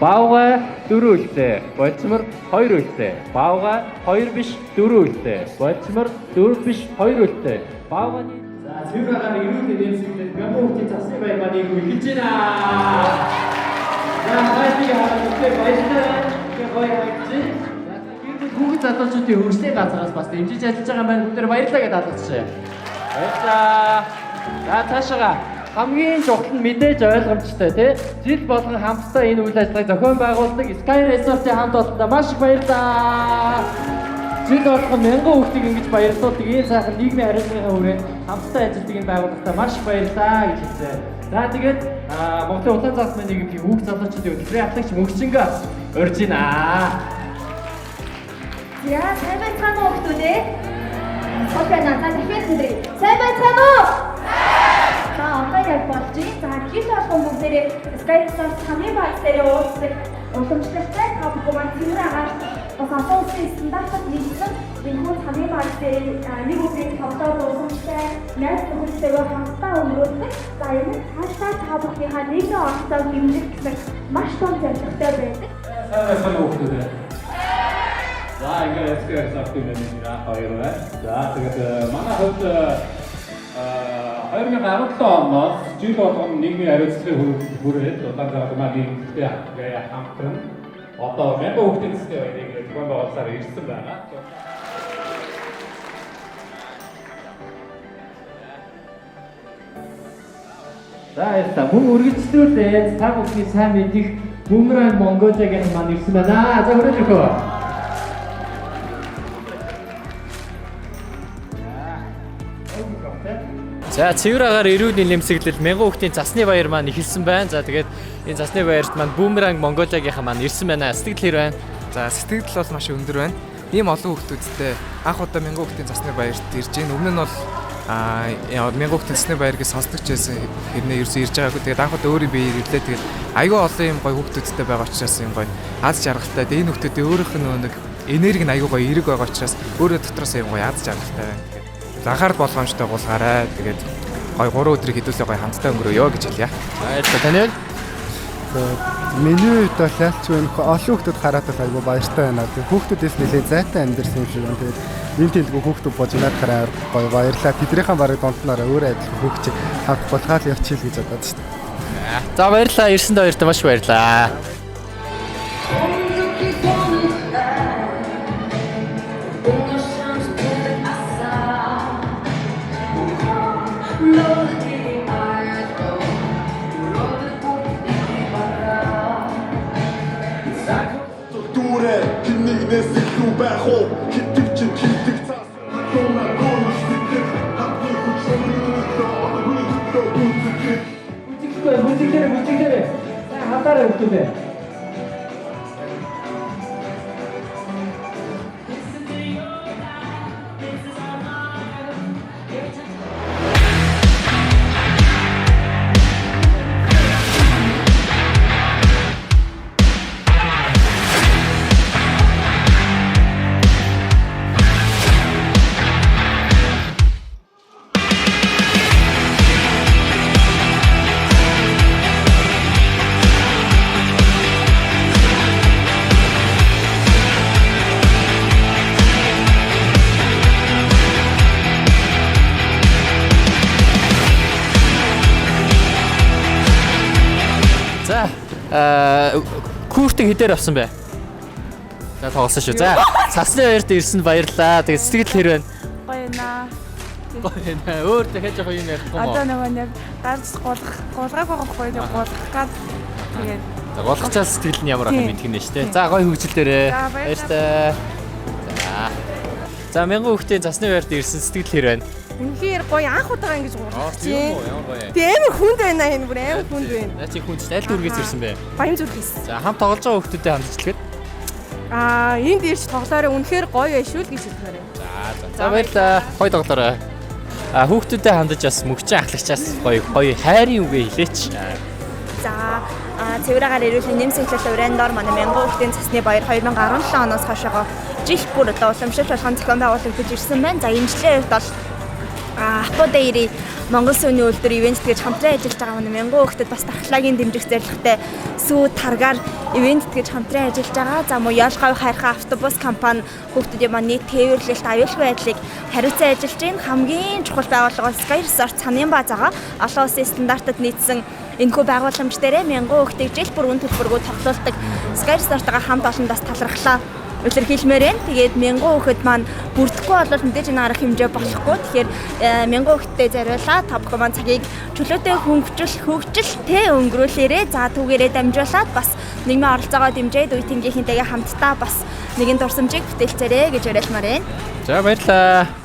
Баавгай 4 үлтэй. Болцмор 2 үлтэй. Баавгай 2 биш 4 үлтэй. Болцмор 4 биш 2 үлтэй. Баавгай за цэврээр ирүүлээ нэмсэглээд Мянгаухтын засны баяр маань үргэлж байна. За хайртай хаалт баярлалаа. Гоё хайртай. Хүүхэд залуучуудын хөрсний газраас бас дэмжиж ажиллаж байгаа маань бүгд баярлалаа гэдээ алгацгаая. Баярлалаа. За цаашаа хамгийн чухал нь мэдээж ойлгомжтой тий. Жил болгон хамтдаа энэ үйл ажиллагааг зохион байгуулдаг Sky Resort-ийн хамт олондоо маш их баярлалаа. Жил болгон мянган хүүхдийг ингэж баярлуулдаг энэ сайхан нийгмийн харилцааны хүрээнд хамтдаа ажилладаг энэ байгууллагад маш их баярлалаа гэж хэлсэн. За тэгээд Монголын улаан цаас нийгмийн хүүхд залуучуудын хөтөлбөрийн ахлагч мөнхчингээ урьж байна. Яа, сайн байцгаана уу хүмүүдээ? Окей, надад дахиад хэлье. Сайн байцгаана уу? За, одоо яг болж байна. За, жил болгон бүгдээрээ Sky Resort хамгийн баг дээр уулздаг уламжлалтай та бүхэн цэвэр агаар бас асуусан стандартад нэгдсэн энэ хамгийн баг дээр нэг үеийн тоглоод уламжлалтай найз нөхдөдөө хамтдаа өнгөрүүлдэг. За, энэ цаашдаа та бүхнийхээ нэгэн орцоо хэмжих гэсэн маш том зорилготой байдаг. Сайн байцгаана уу хүмүүдээ? За ингээд Sky Resort-ийн менежер хоёр байна. За тэгээд манай хувьд 2017 оноос жил болгон нийгмийн хариуцлагын хүрээд улаан цаас нийгэмтэй хамтран одоо мянган хүүхдийн засгийн баярыг зохион байгуулсаар ирсэн байна. За яста мөн үргэлжлүүлээд та бүхний сайн мэдих Boomerang Mongolia-гийн маань ирсэн байна. За хүрээлж өгөө. За цэвэр агаар эрүүл нэмсэглэл мянган хүүхдийн засны баяр маань эхэлсэн байна. За тэгээд энэ засны баярт маань Boomerang Mongolia-гийн маань ирсэн байна. Сэтгэл хэр байна? За сэтгэл бол маш өндөр байна. Ийм олон хүүхдүүдтэй анх удаа мянган хүүхдийн засны баярт ирж байна. Өмнө нь бол мянган хүүхдийн засны баяр гэж сонсдог ч байсан хэрнээ ерөөсөө ирж байгаагүй. Тэгээд анх удаа өөрийн биеэр ирлээ. Тэгээд аюу олон юм гоё хүүхдүүдтэй байгаа учраас юм гоё аз жаргалтай. Тэгээд энэ хүүхдүүдийн өөрийнх нь нэг энерги нь аюу гоё эрэг байгаа учраас өөрөө дотроос юм гоё аз жаргалтай байна. Анхаарал болгоомжтой гуулгаарай. Тэгээд гой 3 өдрийг хэдүүлээ гой хамтдаа өнгөрөөё гэж хэлье. Баярлалаа тань. Миний хувьд бол ялчгүй олон хүүхдүүд хараад байх айгүй баяртай байна. Тэгээд хүүхдүүдээс нэлээд зайтай амьдэрсэн юм шиг байна. Тэгээд энэ тэлгүй хүүхдүүд бож надад гоё баярлалаа. Тэднийхэн барыг донтнороо өөр адилхан хүүхч хамт булгаал явчихъя гэж бодоод шүү дээ. За баярлалаа. Ирсэндээ баяртай маш баярлалаа. Мультиктеры. Хатараа өгдөө. Күүртэг хэдээр авсан бэ? За тоглосон шүү. За цасны баярт ирсэнд баярлалаа. Тэгээд сэтгэл хэр байна? Гоё наа. Гоё наа. Өөр дахиад яг юм ярихгүй мó. Одоо нөгөө нэг гарч гулгах байхгүй нэг гулгах гад тэгээд за гулгачаас сэтгэл нь ямар ах юм мэдгэнэ шүү дээ. За гоё хөгжил дээрээ. Баяртай. За мянган хүүхдийн засны баярт ирсэн сэтгэл хэр байна? үнэхээр гоё анх удаага ингэж гулгах тийм үү ямар гоё. Тэг амар хүнд байна энэ бүр амар хүнд байна. Наа чи хүнд аль дүргээс ирсэн бэ? Баян зүрхээс. За хамт тоглож байгаа хүүхдүүдэд хандчихлгээд. Энд ирж тоглоорой үнэхээр гоё байна шүү л гэж хэлмээр байна. За баярлалаа. Гоё тоглоорой. Хүүхдүүдэд хандаж бас мөгчийн ахлагчаас гоё хайрын үгээ хэлээч. За цэвэр агаар эрүүл нэмсэглэл урандор манай мянган хүүхдийн засны баяр 2017 оноос хойшоо жил бүр одоо уламжлалт болгон зохион байгуулагдаж ирсэн байна. За энэ жилийн хувьд бол Апподаа ирээ Монгол сүүний үйлдвэр ивент тэгж хамтран ажиллаж байгаа манай мянган хүүхдэд бас дархлаагийн дэмжих зорилготой сүү таргаар ивент тэгж хамтран ажиллаж байгаа. За мөн Ялгав хайрхан автобус компани хүүхдүүдийн маань нийт тээвэрлэлт аюулгүй байдлыг хариуцсан ажиллаж байна. Хамгийн чухал байгууллага бол Sky Resort Цанын бааз байгаа. Олон улсын стандартад нийцсэн энэхүү байгууламж дээрээ мянган хүүхдийг жил бүр үн төлбөргүй тоглуулдаг Sky Resort-га хамт олондоос талархлаа илэрхийлмээр байна. Тэгээд мянган хүүхэд маань бүрдэхгүй болол мэдээж энэ арга хэмжээ болохгүй. Тэгэхээр мянган хүүхэдтэй зориулаад та бүхэн маань цагийг чөлөөтэй хөгжилтэй өнгөрүүлээрээ за түүгээрээ дамжуулаад бас нийгмийн оролцоогоо дэмжиж үе тэнгийнхэнтэйгээ хамтдаа бас нэгэн дурсамжийг бүтээлцээрэй гэж уриалмаар байна. За баярлалаа.